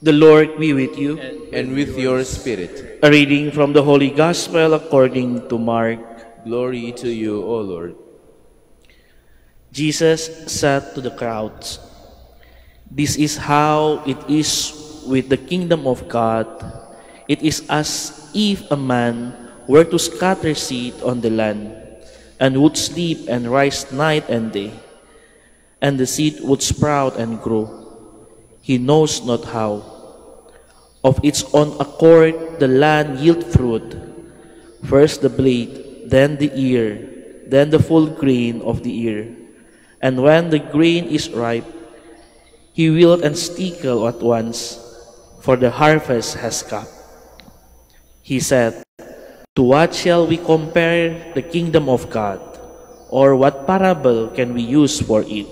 The Lord be with you. and with your spirit. A reading from the Holy Gospel according to Mark. Glory to you, O Lord. Jesus said to the crowds, "This is how it is with the kingdom of God. It is as if a man were to scatter seed on the land, and would sleep and rise night and day, and the seed would sprout and grow. He knows not how. Of its own accord the land yield fruit, first the blade, then the ear, then the full grain of the ear. And when the grain is ripe, he wilt and stickle at once, for the harvest has come." He said, "To what shall we compare the kingdom of God? Or what parable can we use for it?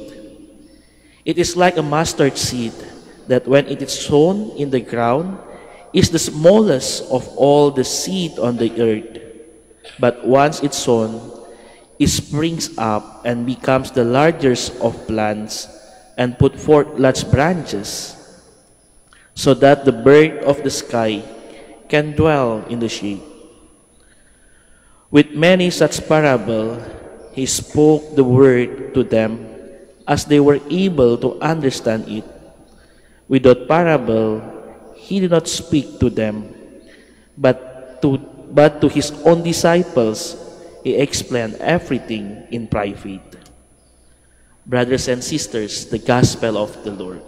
It is like a mustard seed, that when it is sown in the ground, is the smallest of all the seed on the earth. But once it's sown, it springs up and becomes the largest of plants, and put forth large branches, so that the bird of the sky can dwell in the shade." With many such parables, he spoke the word to them as they were able to understand it. Without parable, he did not speak to them, but to his own disciples he explained everything in private. Brothers and sisters, the Gospel of the Lord.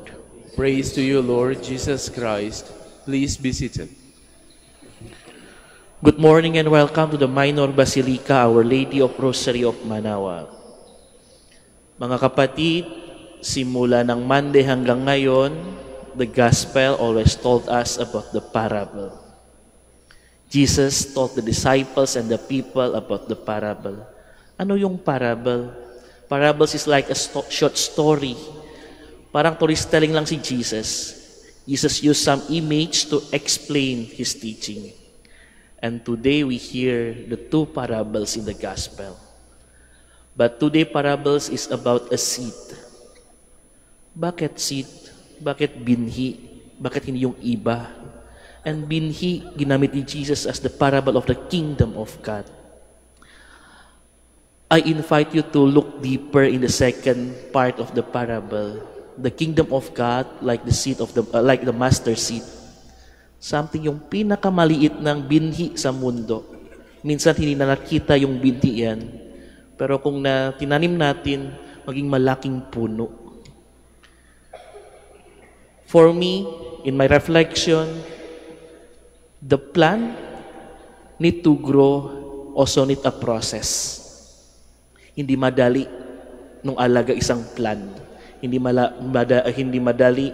Praise to you, Lord Jesus Christ. Please be seated. Good morning and welcome to the Minor Basilica, Our Lady of Rosary of Manaoag. Mga kapatid, simula ng Monday hanggang ngayon, the Gospel always told us about the parable. Jesus taught the disciples and the people about the parable. Ano yung parable? Parables is like a short story. Parang storytelling lang si Jesus. Jesus used some image to explain his teaching. And today we hear the two parables in the Gospel. But today parables is about a seed. Bakit seed? Bakit binhi? Bakit hindi yung iba? And binhi, ginamit ni Jesus as the parable of the kingdom of God. I invite you to look deeper in the second part of the parable. The kingdom of God, like the seed of like the mustard seed. Something yung pinakamaliit ng binhi sa mundo. Minsan hindi na nakita yung binhi yan. Pero kung tinanim natin, maging malaking puno. For me, in my reflection, the plant need to grow, also need a process. Hindi madali nung alaga isang plant. Hindi madali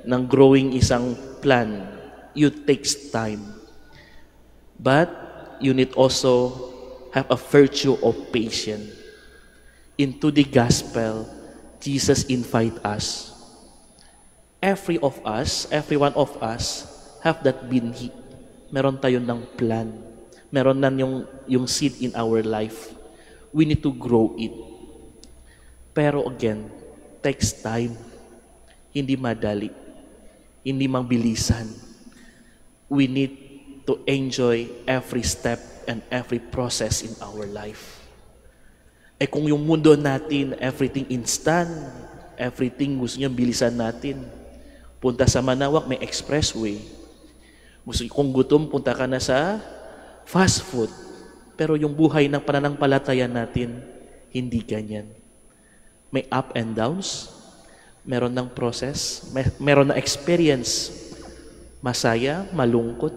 ng growing isang plant. It takes time. But you need also have a virtue of patience. Into the gospel, Jesus invite us. Every one of us have that binhi. Meron tayo ng plan. Meron na yung seed in our life. We need to grow it. Pero again, takes time. Hindi madali. Hindi mabilisan. We need to enjoy every step and every process in our life. Kung yung mundo natin, everything instant, everything gusto niya bilisan natin. Punta sa Manaoag, may expressway. Kung gutom, punta ka na sa fast food. Pero yung buhay ng pananampalataya natin, hindi ganyan. May up and downs, meron ng process, meron ng experience. Masaya, malungkot.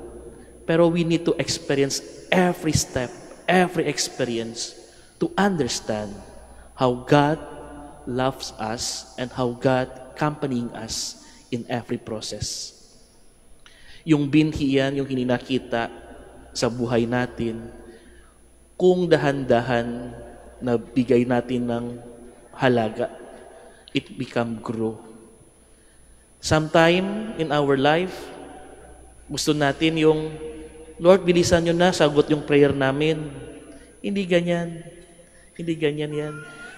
Pero we need to experience every step, every experience to understand how God loves us and how God accompanying us in every process. Yung binhi yan, yung hininakita sa buhay natin, kung dahan-dahan na bigay natin ng halaga, it become grow. Sometime in our life, gusto natin yung, Lord, bilisan nyo na, sagot yung prayer namin. Hindi ganyan. Hindi ganyan yan.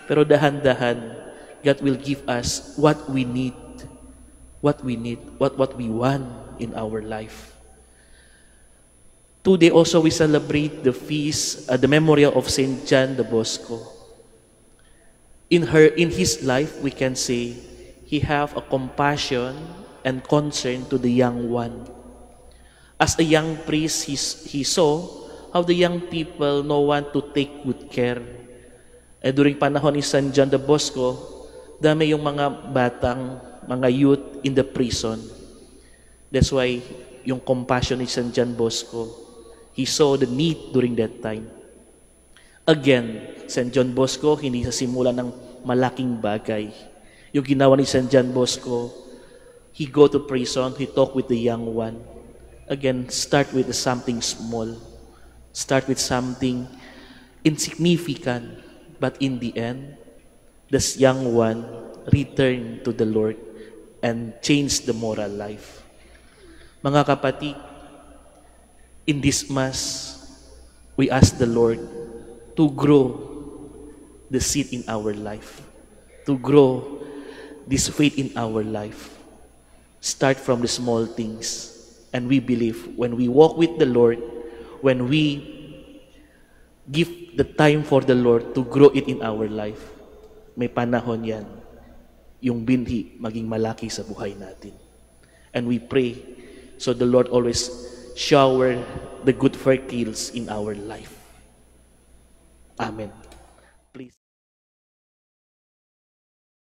Pero dahan-dahan, God will give us what we need what we need, what we want in our life. Today also we celebrate the feast, the memorial of Saint John de Bosco. In his life, we can say he have a compassion and concern to the young one. As a young priest, he saw how the young people no one to take good care. During panahon ni Saint John de Bosco, dami yung mga mga youth in the prison. That's why yung compassion ni Saint John Bosco, he saw the need during that time. Again, Saint John Bosco, hindi sa simula ng malaking bagay. Yung ginawa ni Saint John Bosco, he go to prison, he talk with the young one. Again, start with something small. Start with something insignificant. But in the end, this young one returned to the Lord and changed the moral life. Mga kapatid, in this Mass, we ask the Lord to grow the seed in our life, to grow this faith in our life. Start from the small things. And we believe when we walk with the Lord, when we give the time for the Lord to grow it in our life, may panahon yan, yung binhi maging malaki sa buhay natin. And we pray so the Lord always shower the good fertiles in our life. Amen.